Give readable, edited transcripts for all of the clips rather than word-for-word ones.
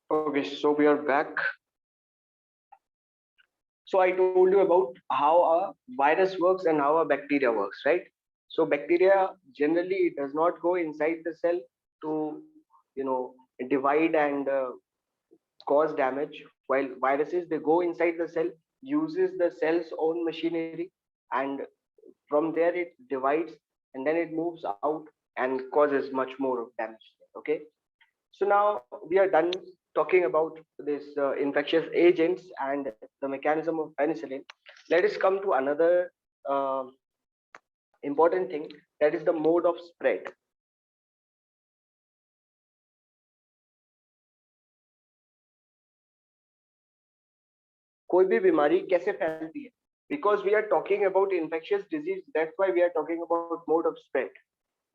Okay, so we are back. So I told you about how a virus works and how a bacteria works, right? So bacteria generally does not go inside the cell to, you know, divide and cause damage, while viruses they go inside the cell, uses the cell's own machinery, and from there it divides and then it moves out and causes much more of damage. Okay, so now we are done talking about this infectious agents and the mechanism of penicillin. Let us come to another uh, important thing, that is the mode of spread. कोई भी बीमारी कैसे फैलती है? Because we are talking about infectious disease, that's why we are talking about mode of spread.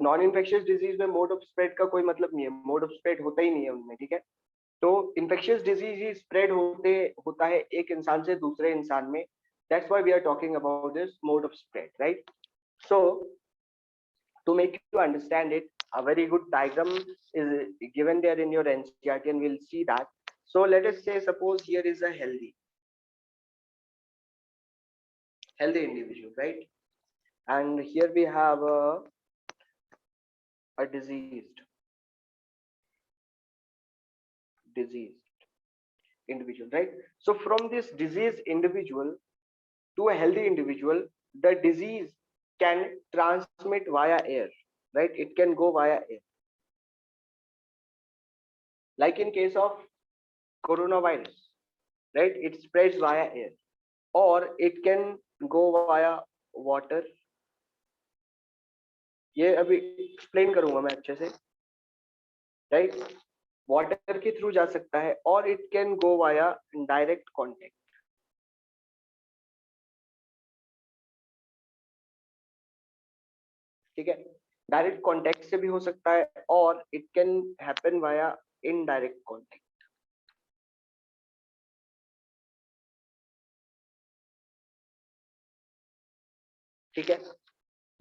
Non infectious disease में mode of spread का कोई मतलब नहीं है, मोड ऑफ स्प्रेड होता ही नहीं है उनमें, ठीक है? तो इन्फेक्शियस डिजीज ही स्प्रेड होता है एक इंसान से दूसरे इंसान में. That's why we are talking about this mode of spread, right? So to make you understand it, a very good diagram is given there in your NCERT and we'll see that. So let us say, suppose here is a healthy individual, right? And here we have a diseased individual, right? So from this diseased individual to a healthy individual, the disease can transmit via air, right? It can go via air. Like in case of coronavirus, right? It spreads via air, or it can go via water. ये अभी explain करूंगा मैं अच्छे से, right? Water के through जा सकता है, और it can go via direct contact. ठीक है, डायरेक्ट कॉन्टेक्ट से भी हो सकता है, और it can happen via indirect contact. ठीक है,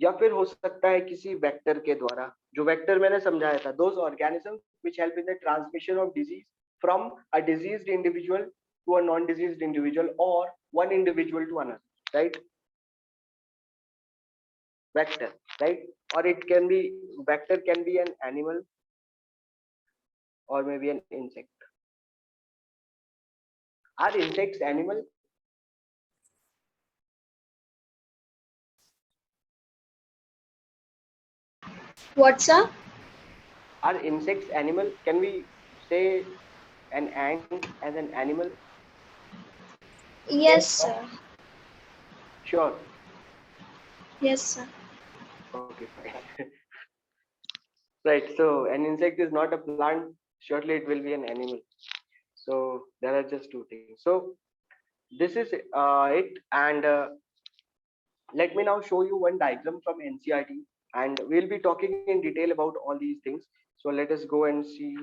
या फिर हो सकता है किसी वेक्टर के द्वारा. जो वेक्टर मैंने समझाया था, those organisms which help in the transmission of disease from a diseased individual to a non diseased individual और one individual to another, right? Vector, right? Or it can be, vector can be an animal or maybe an insect. Are insects animal? What's up? Are insects animal? Can we say an ant as an animal? Yes, sir. Sure. Yes, sir. Okay, fine. Right, so an insect is not a plant, surely it will be an animal. So there are just two things. So this is it, and let me now show you one diagram from NCERT, and we'll be talking in detail about all these things. So let us go and see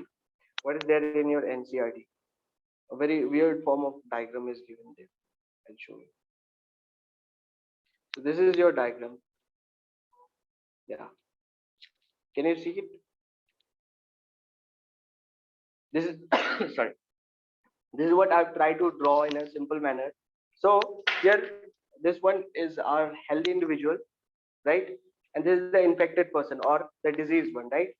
what is there in your NCERT. A very weird form of diagram is given there. I'll show you. So this is your diagram. Yeah. Can you see it? This is sorry. This is what I've tried to draw in a simple manner. So here, this one is our healthy individual, right? And this is the infected person or the diseased one, right?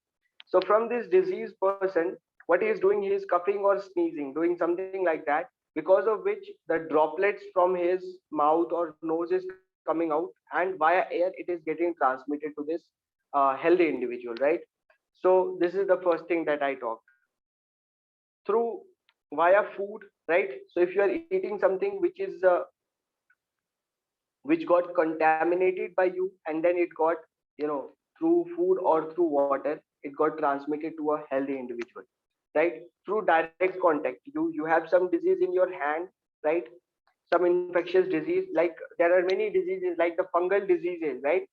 So from this diseased person, what he is doing, he is coughing or sneezing, doing something like that, because of which the droplets from his mouth or nose is coming out, and via air it is getting transmitted to this healthy individual, right? So this is the first thing that I talked through via food, right? So if you are eating something which got contaminated by you, and then it got, through food or through water, it got transmitted to a healthy individual, right? Through direct contact, you have some disease in your hand, right? Some infectious disease, like there are many diseases like the fungal diseases, right?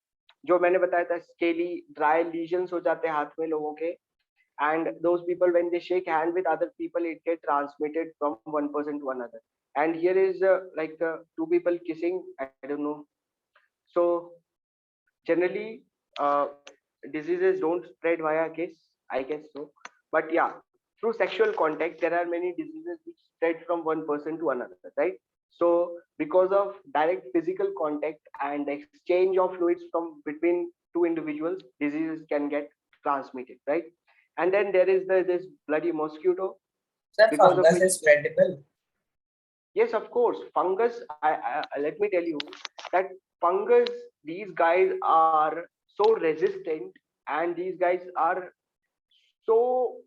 जो मैंने बताया था, scaly dry lesions हो जाते हैं हाथ में लोगों के, and those people, when they shake hand with other people, it get transmitted from one person to another. And here is two people kissing, I don't know. So generally, diseases don't spread via kiss, I guess so. But yeah, through sexual contact, there are many diseases which spread from one person to another, right? So because of direct physical contact and exchange of fluids from between two individuals, diseases can get transmitted, right? And then there is this bloody mosquito, Sir, because of fungus which, is spreadable. yes, of course, fungus. Let me tell you that fungus, these guys are so resistant, and these guys are so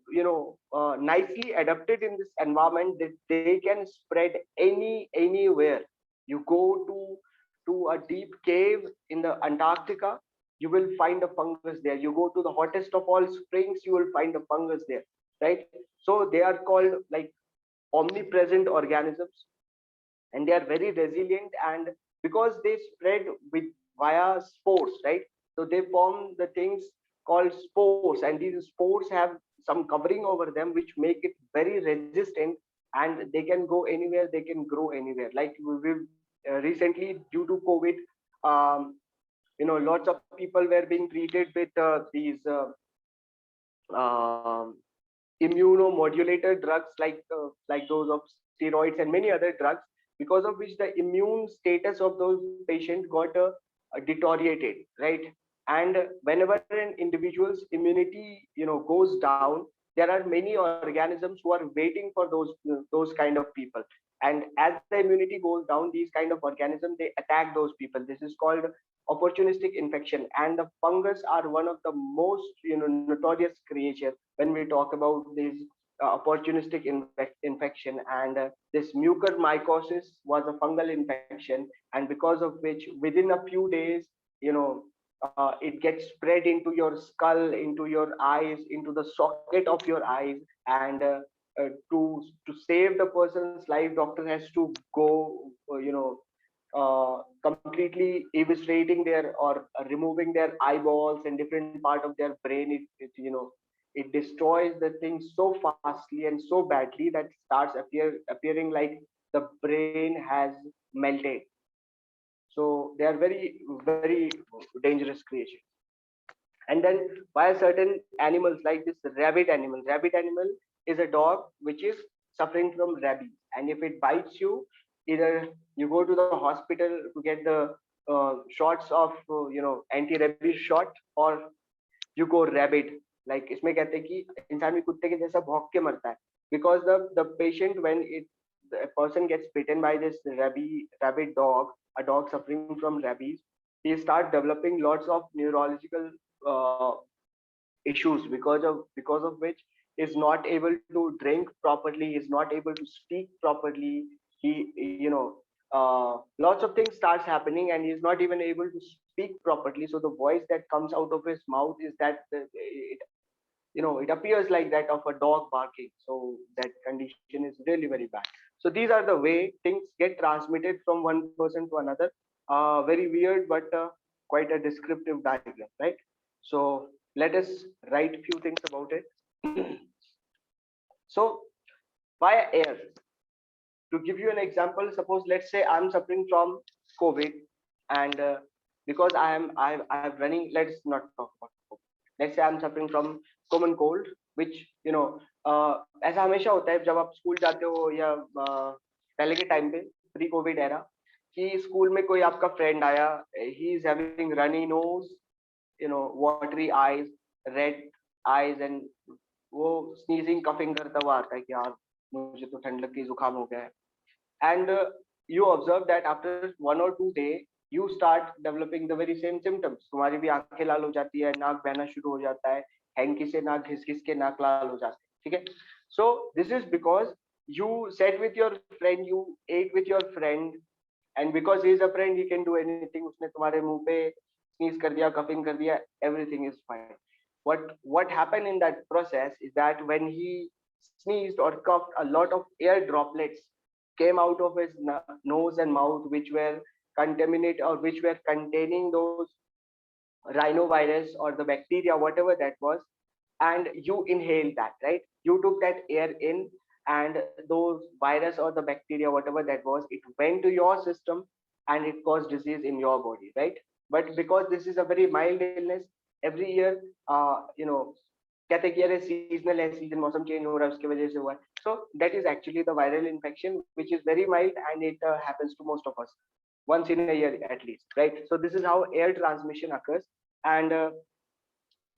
nicely adapted in this environment that they can spread anywhere. You go to a deep cave in the Antarctica, you will find a fungus there. You go to the hottest of all springs, you will find a fungus there, right? So they are called like omnipresent organisms, and they are very resilient, and because they spread with via spores, right? So they form the things called spores, and these spores have some covering over them which make it very resistant, and they can go anywhere, they can grow anywhere. Like we recently, due to COVID, lots of people were being treated with these um immunomodulator drugs, like those of steroids and many other drugs, because of which the immune status of those patients got deteriorated, right? And whenever an individual's immunity goes down, there are many organisms who are waiting for those kind of people, and as the immunity goes down, these kind of organisms, they attack those people. This is called opportunistic infection, and the fungus are one of the most notorious creature when we talk about this opportunistic infection. And this mucormycosis was a fungal infection, and because of which within a few days, you know it gets spread into your skull, into your eyes, into the socket of your eyes. And to save the person's life, doctor has to go completely eviscerating their, or removing their eyeballs and different part of their brain. It destroys the thing so fastly and so badly that starts appearing like the brain has melted. So they are very, very dangerous creatures. And then why certain animals like this rabbit animal is a dog which is suffering from rabies, and if it bites you, either you go to the hospital to get the shots of anti-rabies shot, or you go rabid. Like इसमें कहते हैं कि इंसान भी कुत्ते के जैसा भौंक के मरता है, because the patient, when the person gets bitten by this rabid dog, a dog suffering from rabies, he start developing lots of neurological uh, issues, because of which is not able to drink properly, is not able to speak properly. He lots of things starts happening, and he is not even able to speak properly. So the voice that comes out of his mouth is that it appears like that of a dog barking. So that condition is really very bad. So these are the way things get transmitted from one person to another. Very weird, but quite a descriptive diagram, right? So let us write few things about it. So via air, to give you an example, suppose let's say I'm suffering from COVID, and because I'm running, let's not talk about COVID. Let's say I'm suffering from common cold, which ऐसा हमेशा होता है जब आप school जाते हो, या पहले के टाइम पे, प्री कोविड एरा, कि स्कूल में कोई आपका फ्रेंड आया, he is having runny nose, watery eyes, red eyes, and वो sneezing coughing करता हुआ आता है कि यार मुझे तो ठंड लग गई, जुकाम हो गया है. And you observe that after 1 or 2 day you start developing the very same symptoms. तुम्हारी भी आंखें लाल हो जाती है, नाक बहना शुरू हो जाता है, हैंकी से नाक घिस घिस के नाक लाल हो जाता है, ठीक है. So this is because you sat with your friend, you ate with your friend, and because he is a friend, he can do anything. उसने तुम्हारे मुंह पे sneeze कर दिया, coughing कर दिया, everything is fine. What happened in that process is that when he sneezed or coughed, a lot of air droplets came out of his nose and mouth, which were contaminated, or which were containing those rhinovirus or the bacteria, whatever that was. And you inhaled that, right? You took that air in, and those virus or the bacteria, whatever that was, it went to your system, and it caused disease in your body, right? But because this is a very mild illness, every year कहते हैं कि अरे seasonal है, season मौसम change हो रहा है उसकी वजह से हुआ है. So that is actually the viral infection which is very mild and it happens to most of us once in a year at least, right? So this is how air transmission occurs. And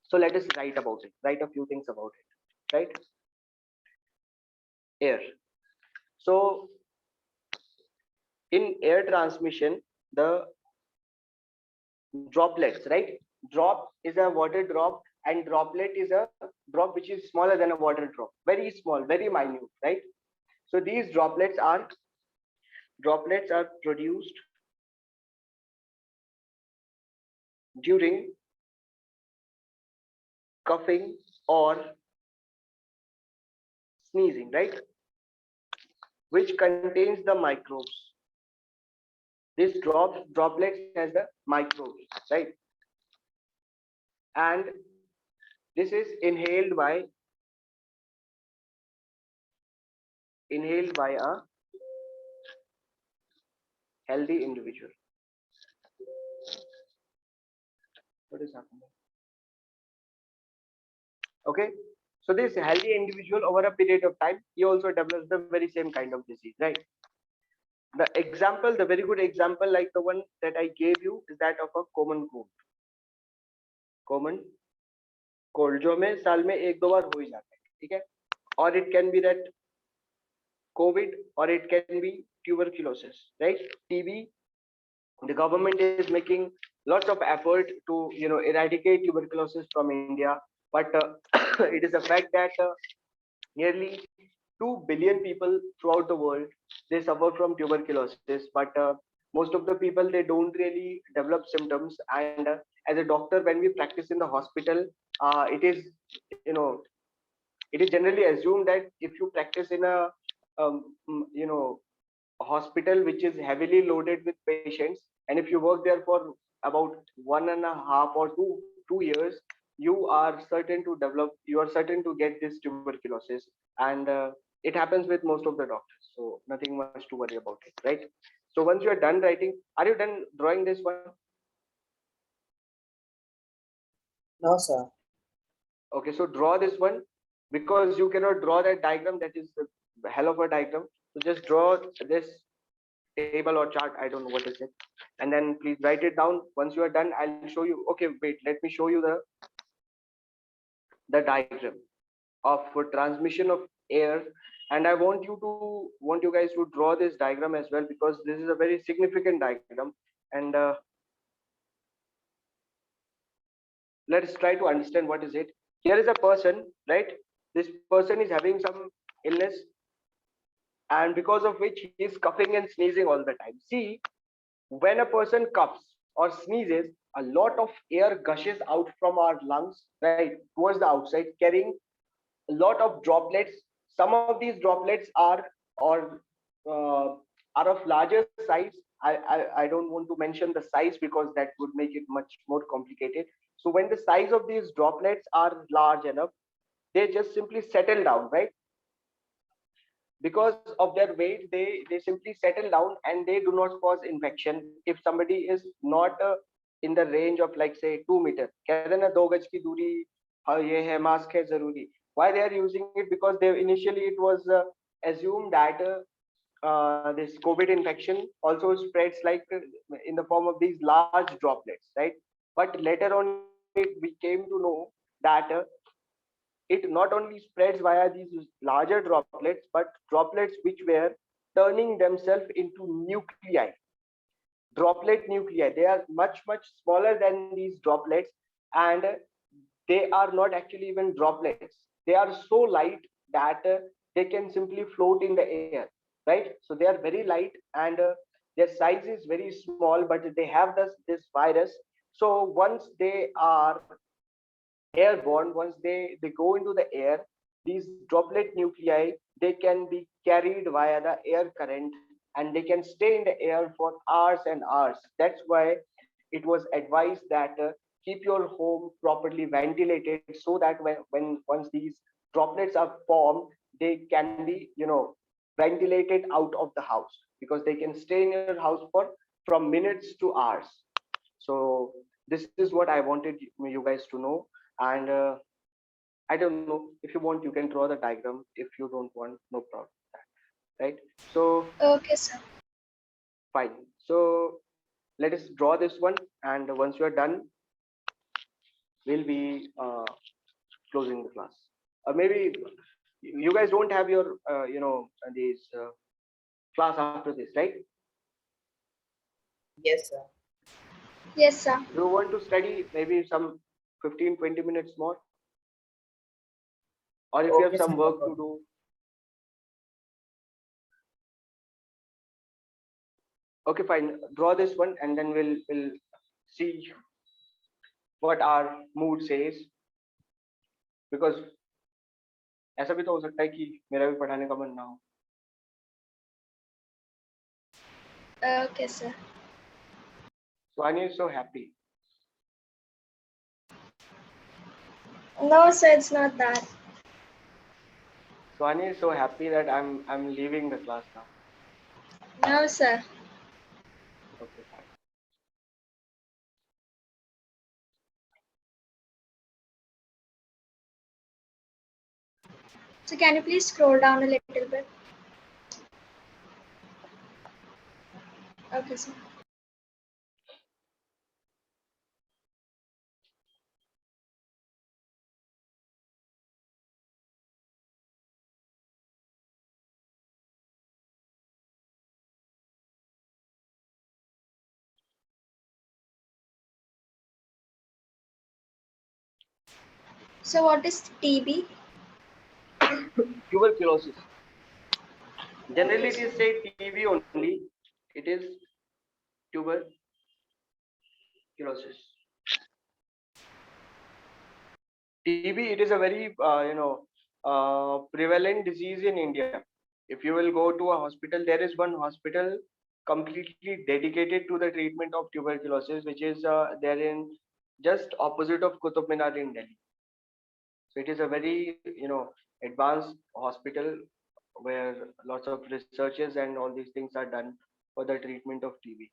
so let us write about it, write a few things about it, right? Air. So in air transmission, the droplets, right? Drop is a water drop and droplet is a drop which is smaller than a water drop, very small, very minute, right? So these droplets are produced during coughing or sneezing, right? Which contains the microbes. This droplets has the microbes, right? And this is inhaled by a healthy individual. What is happening? Okay. So this healthy individual over a period of time, he also develops the very same kind of disease, right? The example, the very good example, like the one that I gave you, is that of a common cold. Common cold, जो हमें साल में एक दो बार हो ही जाता है, ठीक है? Or it can be that COVID, or it can be tuberculosis, right? TB. The government is making lots of effort to eradicate tuberculosis from India, but it is a fact that nearly 2 billion people throughout the world, they suffer from tuberculosis, but most of the people, they don't really develop symptoms. And as a doctor, when we practice in the hospital, it is you know it is generally assumed that if you practice in a um, you know hospital which is heavily loaded with patients, and if you work there for about 1.5 or 2 years, you are certain to get this tuberculosis. And it happens with most of the doctors, so nothing much to worry about it, right? So once you are done writing, are you done drawing this one? No, sir. Okay, so draw this one, because you cannot draw that diagram, that is a hell of a diagram. So just draw this table or chart, I don't know what is it, and then please write it down. Once you are done, I'll show you. Okay, wait, let me show you the diagram of transmission of air. And I want you guys to draw this diagram as well, because this is a very significant diagram. And let's try to understand what is it. Here is a person, right? This person is having some illness, and because of which he is coughing and sneezing all the time. See, when a person coughs or sneezes, a lot of air gushes out from our lungs, right, towards the outside, carrying a lot of droplets. Some of these droplets or uh, are of larger size. I don't want to mention the size because that would make it much more complicated. So when the size of these droplets are large enough, they just simply settle down, right? Because of their weight, they simply settle down and they do not cause infection if somebody is not in the range of, like, say, 2 meter. कहते हैं ना 2 गज की दूरी, हाँ, ये है mask है जरूरी. Why they are using it? Because they initially it was assumed that this COVID infection also spreads like in the form of these large droplets, right? But later on we came to know that it not only spreads via these larger droplets, but droplets which were turning themselves into nuclei, droplet nuclei. They are much smaller than these droplets, and they are not actually even droplets. They are so light that they can simply float in the air, right? So they are very light, and their size is very small, but they have this virus. So once they are airborne, once they go into the air, these droplet nuclei, they can be carried via the air current, and they can stay in the air for hours and hours. That's why it was advised that keep your home properly ventilated, so that when once these droplets are formed, they can be ventilated out of the house, because they can stay in your house for from minutes to hours. So this is what I wanted you guys to know. And I don't know. If you want, you can draw the diagram. If you don't want, no problem. Right? So Okay, sir. fine. So let us draw this one, and once you are done, we'll be closing the class. Maybe you guys don't have your these class after this, right? Yes, sir. Yes, sir. You want to study maybe some 15-20 minutes more, or if you have Okay, sir. some No work to problem. do. Okay, fine. Draw this one, and then we'll see what our mood says, because ऐसा भी तो हो सकता है कि मेरा भी पढ़ाने का मन ना हो. Okay, sir. Swani is so happy. No, sir, it's not that. Swani is so happy that I'm leaving the class now. No, sir. Okay, fine. So can you please scroll down a little bit? Okay, sir. So what is TB? Tuberculosis. Generally, Okay, it sir. is say TB only. It is tuberculosis. TB, it is a very prevalent disease in India. If you will go to a hospital, there is one hospital completely dedicated to the treatment of tuberculosis, which is there in just opposite of Qutub Minar in Delhi. So it is a very advanced hospital where lots of researches and all these things are done for the treatment of TB.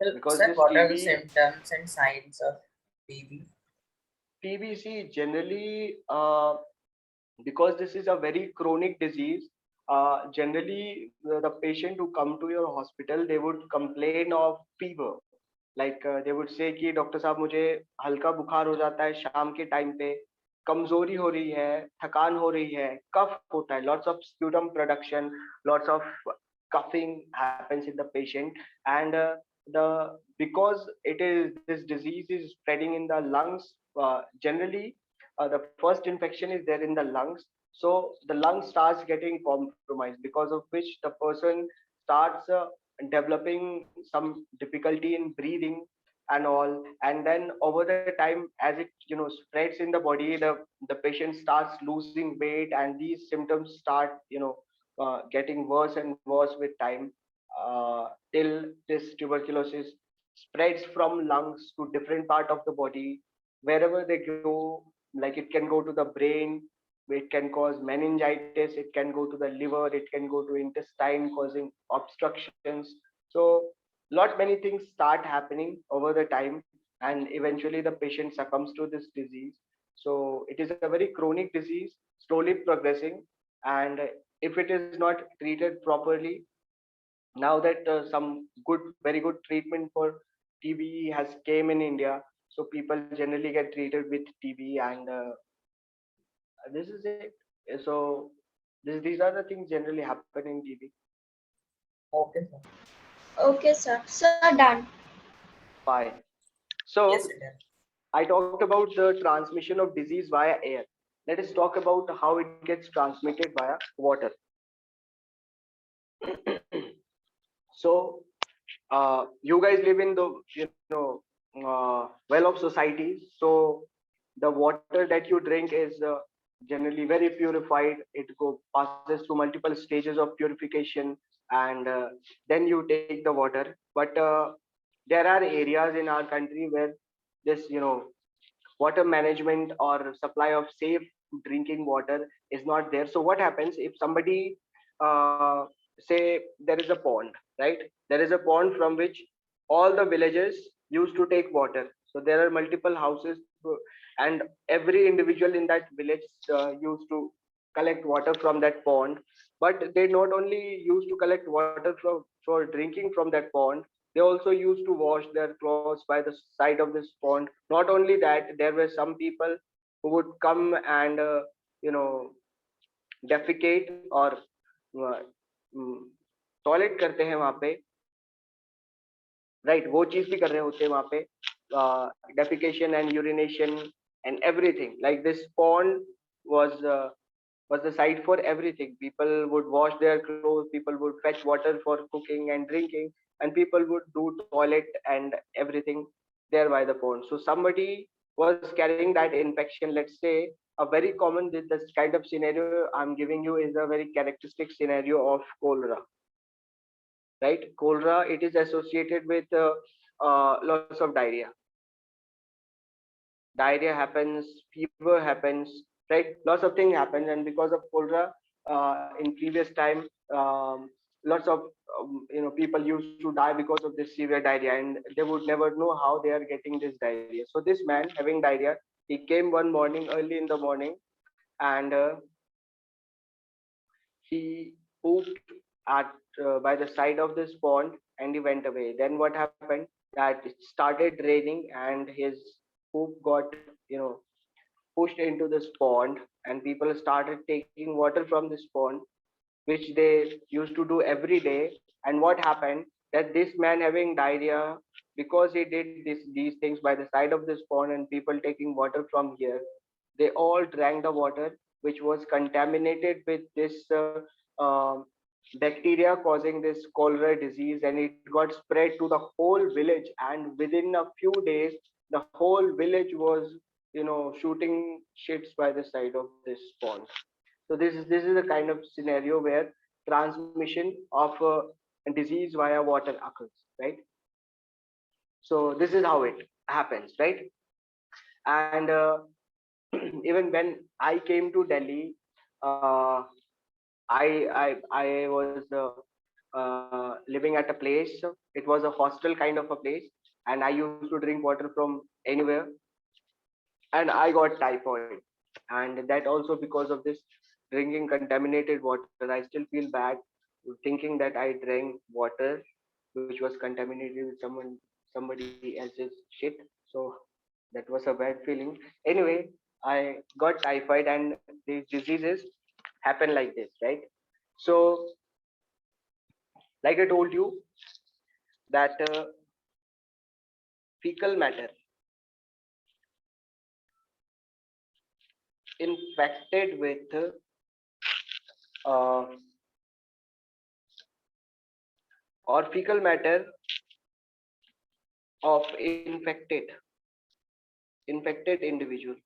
Well, Because sir, this what are the TB, symptoms and signs of TB? TBC generally, because this is a very chronic disease, generally the patient who come to your hospital, they would complain of fever. Like they would say कि doctor साहब मुझे हल्का बुखार हो जाता है शाम के टाइम पे, कमजोरी हो रही है, थकान हो रही है, कफ होता है, lots of sputum production, lots of coughing happens in the patient. And the because it is this disease is spreading in the lungs, generally the first infection is there in the lungs, so the lung starts getting compromised, because of which the person starts developing some difficulty in breathing and all. And then over the time, as it spreads in the body, the patient starts losing weight, and these symptoms start getting worse and worse with time, till this tuberculosis spreads from lungs to different part of the body. Wherever they go, like it can go to the brain, it can cause meningitis, it can go to the liver, it can go to intestine, causing obstructions. So lot many things start happening over the time, and eventually the patient succumbs to this disease. So it is a very chronic disease, slowly progressing. And if it is not treated properly, now that some very good treatment for TB has came in India, so people generally get treated with TB, and this is it. So these are the things generally happen in TB. Okay, sir. Okay, sir. Sir, done. Fine. Yes, So sir. I talked about the transmission of disease via air. Let us talk about how it gets transmitted via water. So you guys live in the well of societies, so the water that you drink is generally very purified. It passes through multiple stages of purification, and then you take the water. But there are areas in our country where this water management or supply of safe drinking water is not there. So what happens if somebody, uh, say there is a pond, right? There is a pond from which all the villages used to take water. So there are multiple houses and every individual in that village used to collect water from that pond. But they not only used to collect water for drinking from that pond, they also used to wash their clothes by the side of this pond. Not only that, there were some people who would come and you know defecate or toilet करते हैं वहां पे, right, वो चीज भी कर रहे होते हैं वहां पे, defecation and urination and everything. Like this pond was uh, was the site for everything. People would wash their clothes, people would fetch water for cooking and drinking, and people would do toilet and everything there by the pond. So somebody was carrying that infection, let's say. A very common, this kind of scenario I'm giving you is a very characteristic scenario of cholera, right? Cholera, it is associated with lots of diarrhea. Diarrhea happens, fever happens, right? Lots of things happen, and because of cholera, in previous time, lots of people used to die because of this severe diarrhea, and they would never know how they are getting this diarrhea. So this man having diarrhea, he came one morning, early in the morning, and he pooped at by the side of this pond, and he went away. Then what happened? That it started raining, and his poop got pushed into this pond, and people started taking water from this pond, which they used to do every day. And what happened, that this man having diarrhea, because he did these things by the side of this pond and people taking water from here, they all drank the water, which was contaminated with this bacteria causing this cholera disease, and it got spread to the whole village. And within a few days, the whole village was shooting shits by the side of this pond. So this is a kind of scenario where transmission of a disease via water occurs, right? So this is how it happens, right? And even when I came to Delhi, uh, I was living at a place. It was a hostel kind of a place, and I used to drink water from anywhere, and I got typhoid, and that also because of this drinking contaminated water. I still feel bad thinking that I drank water which was contaminated with somebody else's shit. So that was a bad feeling. Anyway, I got typhoid, and these diseases happen like this, right? So, like I told you, that fecal matter infected with uh, or fecal matter of infected individual,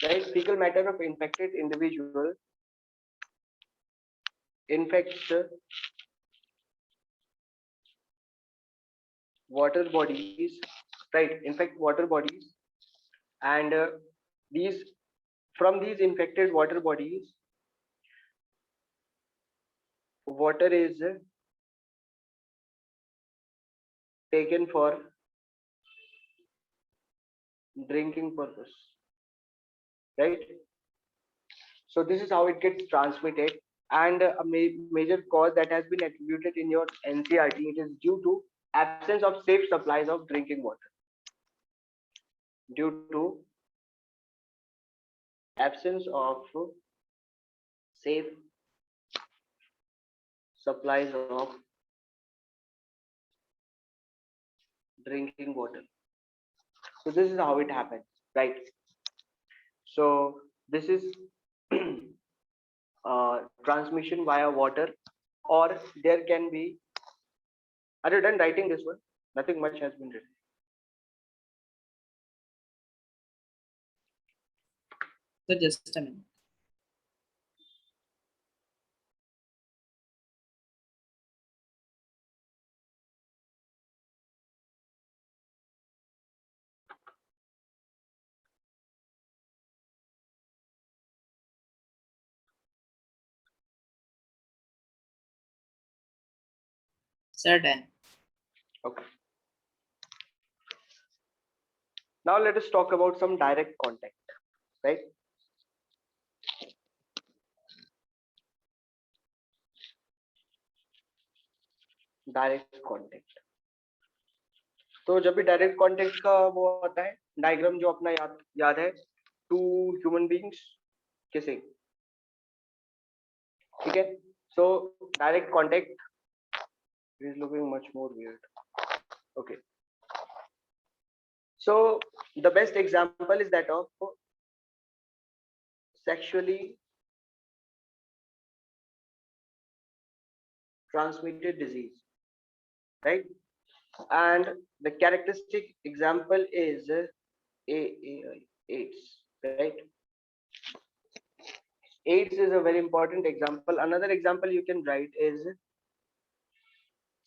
right? Fecal matter of infected individual infects water bodies, right? Infect water bodies, and these from these infected water bodies, water is taken for drinking purpose, right? So this is how it gets transmitted. And a major cause that has been attributed in your NCERT, it is due to absence of safe supplies of drinking water. Due to absence of safe supplies of drinking water. So this is how it happens, right? So this is transmission via water, or there can be. Are you done writing this one? Nothing much has been written. So just a minute. Sir, done. Okay. Now let us talk about some direct contact, right? Direct contact. तो जब भी direct contact का वो आता है diagram जो अपना याद है, टू ह्यूमन बीइंग्स किसिंग, ठीक है. So direct contact is looking much more weird. Okay, so the best example is that of sexually transmitted disease, right? And the characteristic example is AIDS, right? AIDS is a very important example. Another example you can write is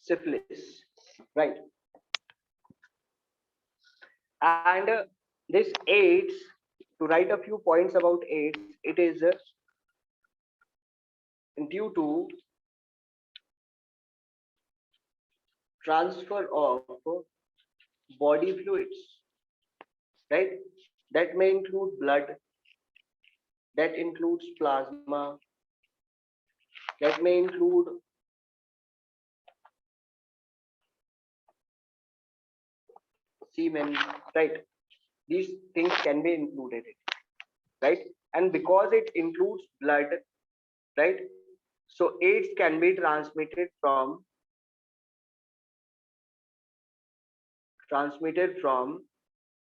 syphilis, right? And this AIDS, to write a few points about AIDS, it is due to transfer of body fluids, right? That may include blood, that includes plasma, that may include semen, right? These things can be included, right? And because it includes blood, right? So AIDS can be transmitted from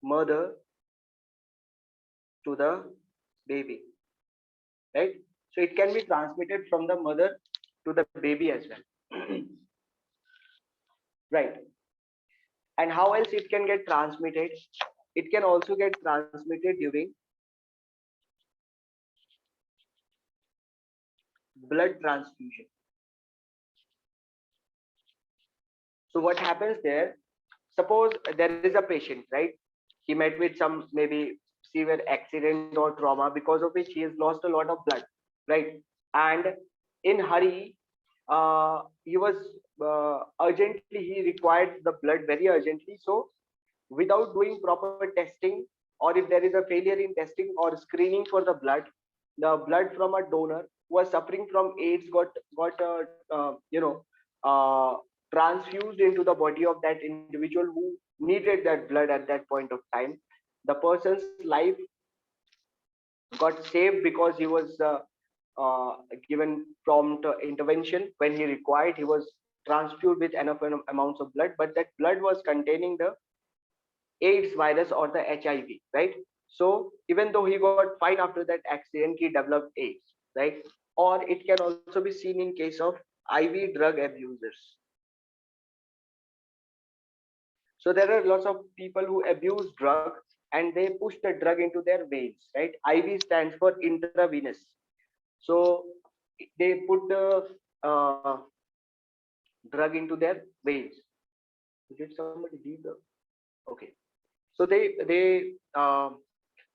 mother to the baby, right? So it can be transmitted from the mother to the baby as well. Right? And how else it can get transmitted? It can also get transmitted during blood transfusion. So what happens there? Suppose there is a patient, right? He met with some maybe severe accident or trauma, because of which he has lost a lot of blood, right? And in hurry, he was urgently, he required the blood very urgently. So without doing proper testing, or if there is a failure in testing or screening for the blood from a donor who was suffering from AIDS got uh, transfused into the body of that individual who needed that blood at that point of time. The person's life got saved because he was given prompt intervention when he required. He was transfused with enough amounts of blood, but that blood was containing the AIDS virus or the HIV, right? So even though he got fine after that accident, he developed AIDS, right? Or it can also be seen in case of IV drug abusers. So there are lots of people who abuse drug and they push the drug into their veins, right? IV stands for intravenous. So they put the drug into their veins. Did somebody leave the? Okay. So they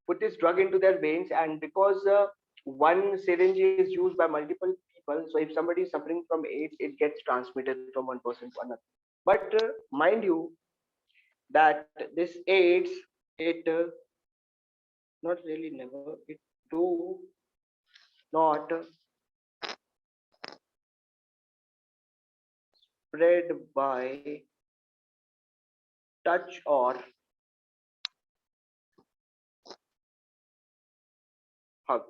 put this drug into their veins, and because one syringe is used by multiple people, so if somebody is suffering from AIDS, it gets transmitted from one person to another. But mind you that this AIDS, it not really never, it do not spread by touch or hug.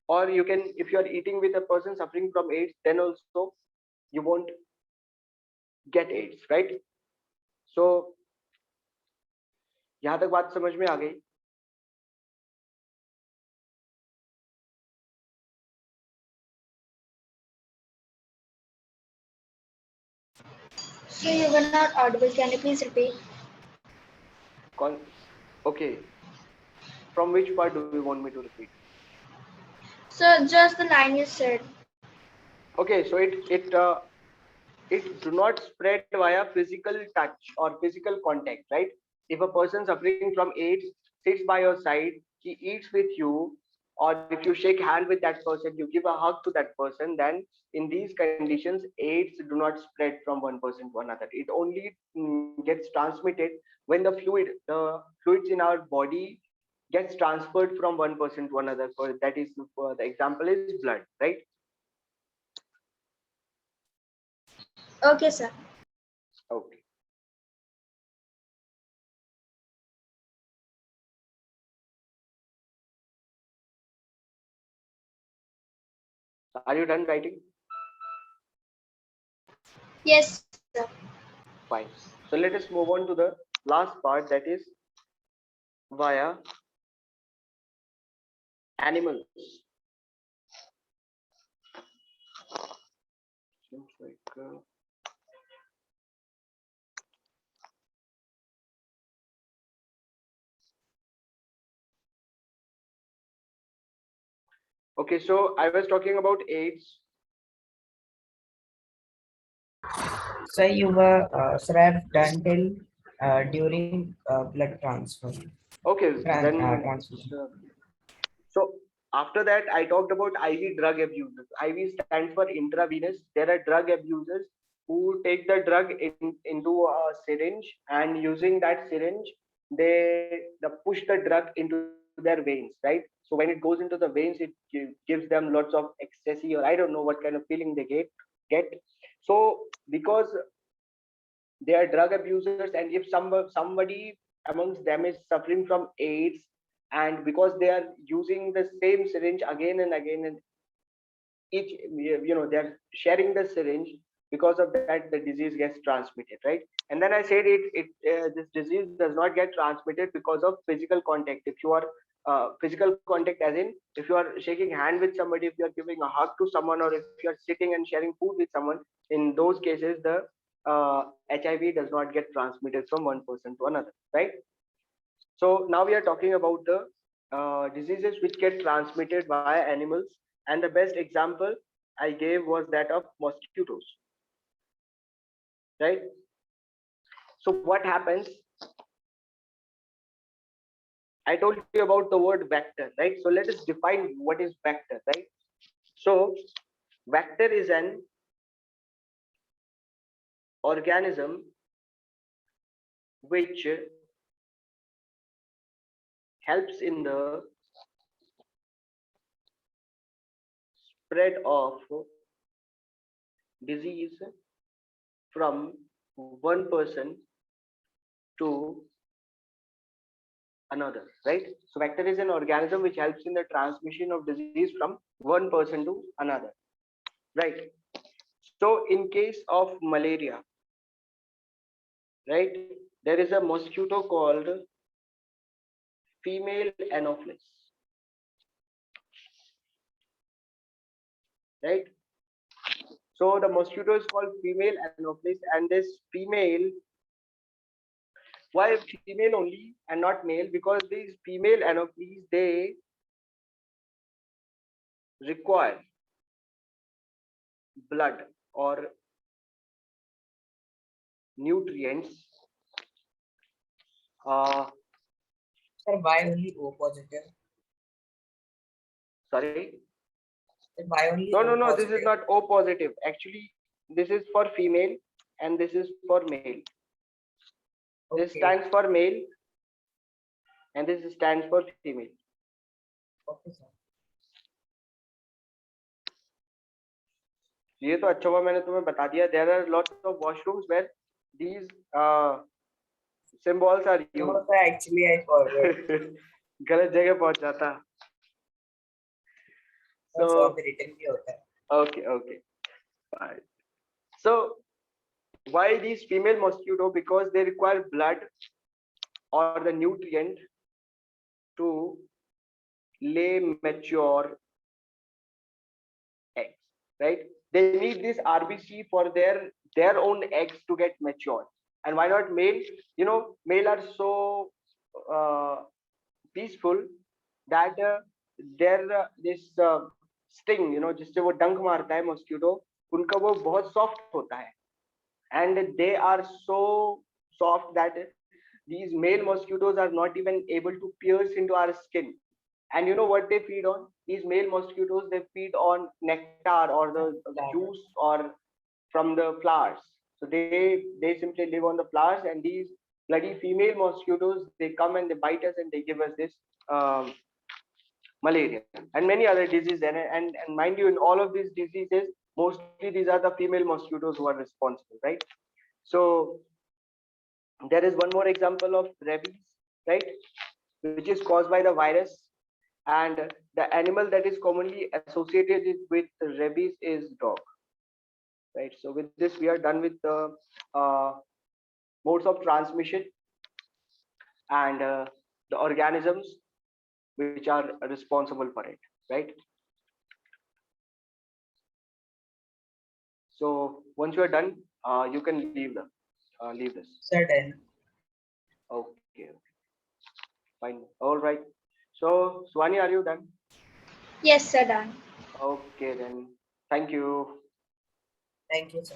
Or you can, if you are eating with a person suffering from AIDS, then also you won't get AIDS, right? So यहाँ तक बात समझ में आ गई? So you were not audible. Can you please repeat? Okay. From which part do you want me to repeat? So just the line you said. Okay, so it do not spread via physical touch or physical contact, right? If a person suffering from AIDS sits by your side, he eats with you, or if you shake hand with that person, you give a hug to that person, then in these conditions AIDS do not spread from one person to another. It only gets transmitted when the fluids in our body gets transferred from one person to another. For that is, for the example is blood, right? Okay, sir. Okay. Are you done writing? Yes, sir. Fine. So let us move on to the last part, that is via animals. Seems like okay, so I was talking about AIDS. So you were sir, I've done till during blood transfer, Okay, transfusion. so after that, I talked about IV drug abusers. IV stands for intravenous. There are drug abusers who take the drug into a syringe, and using that syringe, they push the drug into their veins, right? So when it goes into the veins, it gives them lots of ecstasy, or I don't know what kind of feeling they get. So because they are drug abusers, and if somebody amongst them is suffering from AIDS, and because they are using the same syringe again and again, and each, they're sharing the syringe, because of that the disease gets transmitted, right? And then I said this disease does not get transmitted because of physical contact. If you are physical contact, as in if you are shaking hand with somebody, if you are giving a hug to someone, or if you are sitting and sharing food with someone, in those cases the HIV does not get transmitted from one person to another, right? So now we are talking about the diseases which get transmitted via animals, and the best example I gave was that of mosquitoes, right? So what happens? I told you about the word vector, right? So let us define what is vector, right? So vector is an organism which helps in the spread of disease from one person to another, right? So vector is an organism which helps in the transmission of disease from one person to another, right? So in case of malaria, right, there is a mosquito called female anopheles, right? So the mosquito is called female anopheles, and this female, why female only and not male? Because these female anopheles, they require blood or nutrients. Sir, why only O positive? Sorry. Sir, why only No, O no, no. This is positive? not O positive. Actually, this is for female and this is for male. This Okay, stands for male and this stands for female. okay, sir. ये तो अच्छा हुआ मैंने तुम्हें बता दिया. There are lots of washrooms where these symbols are No, used. sir, actually I forgot. गलत जगह पहुंच जाता. सर So भी written भी होता है. okay, okay, fine. So why these female mosquito? Because they require blood or the nutrient to lay mature eggs, right? They need this RBC for their own eggs to get matured. And why not male? You know, male are so peaceful that their this sting, जिससे वो डंक मारता है mosquito, उनका वो बहुत soft होता है, and they are so soft that these male mosquitoes are not even able to pierce into our skin, And you know what they feed on? These male mosquitoes, they feed on nectar or the juice or from the flowers. So they simply live on the flowers, and these bloody female mosquitoes, they come and they bite us and they give us this um, malaria and many other diseases. And mind you, in all of these diseases, mostly these are the female mosquitoes who are responsible, right? So there is one more example of rabies, right, which is caused by the virus. And the animal that is commonly associated with rabies is dog, right? So with this, we are done with the uh, modes of transmission and the organisms which are responsible for it, right? So once you are done, you can leave this. Certain. Okay, fine, all right. So Swani, are you done? Yes, sir, done. Okay, then thank you. Thank you, sir.